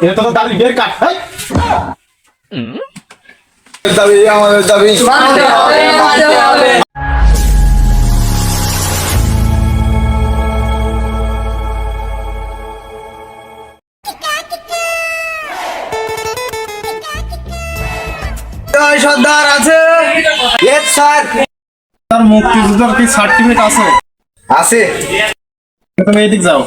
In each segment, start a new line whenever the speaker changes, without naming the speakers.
এটা তো দাদির বিয়ের কাঠ।
দাবি আমাদের দাবি
মানতে হবে, মানতে হবে।
সর্দার আছে। Yes sir.
তার মুক্তিযোদ্ধার কি সার্টিফিকেট আছে?
আছে।
তুমি এদিক যাও।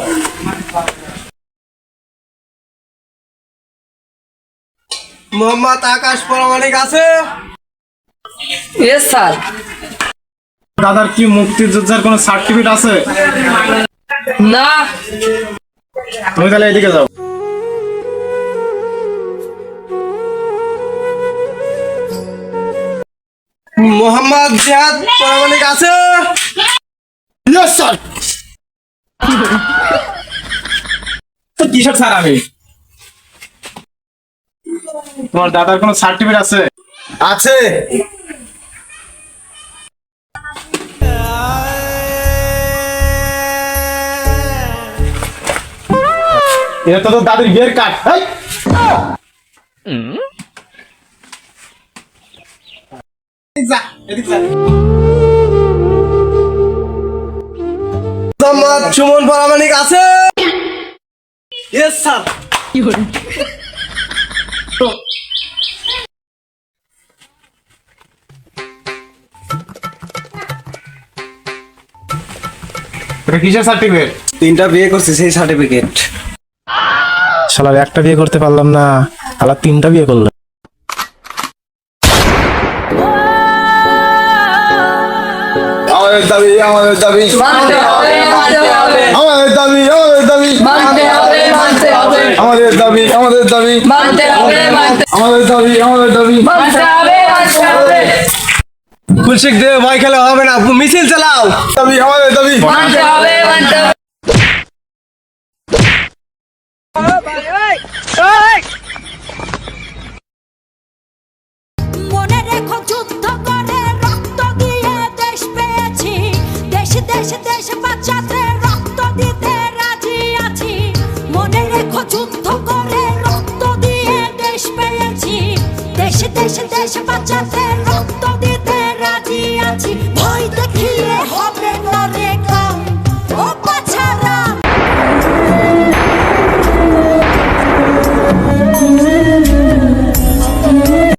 মোহাম্মদ আকাশ প্রামাণিক আছে।
Yes sir.
দাদার কি মুক্তিযোদ্ধার কোনো সার্টিফিকেট আছে?
না।
তুমি তাহলে এদিকে যাও।
মোহাম্মদ জিহাদ প্রামাণিক আছে।
Yes sir. কিসের স্যার আমি? তোমার দাদার কোনো সার্টিফিকেট আছে?
আছে।
এটা তো দাদির বিয়ের কাঠ।
মোহাম্মদ সুমন প্রামাণিক আছে। Yes sir.
এটা কিসের সার্টিফিকেট?
3টা বিয়ে করছে সেই সার্টিফিকেট।
শালার একটা বিয়ে করতে পারলাম না, শালা 3টা বিয়ে করলো।
আমাদের দাবি আমাদের দাবি
মানতে হবে, মানতে হবে।
আমাদের দাবি আমাদের দাবি
মানতে হবে, মানতে হবে।
আমাদের দাবি আমাদের দাবি
মানতে হবে, মানতে
আমাদের দাবি আমাদের দাবি
মানতে হবে, মানতে হবে।
কুলশিক দে ভয় খেলা হবে না, মিছিল চালাও। দাবি আমাদের দাবি
মানতে হবে, মানতে হবে।
মনে রেখো যুদ্ধ করে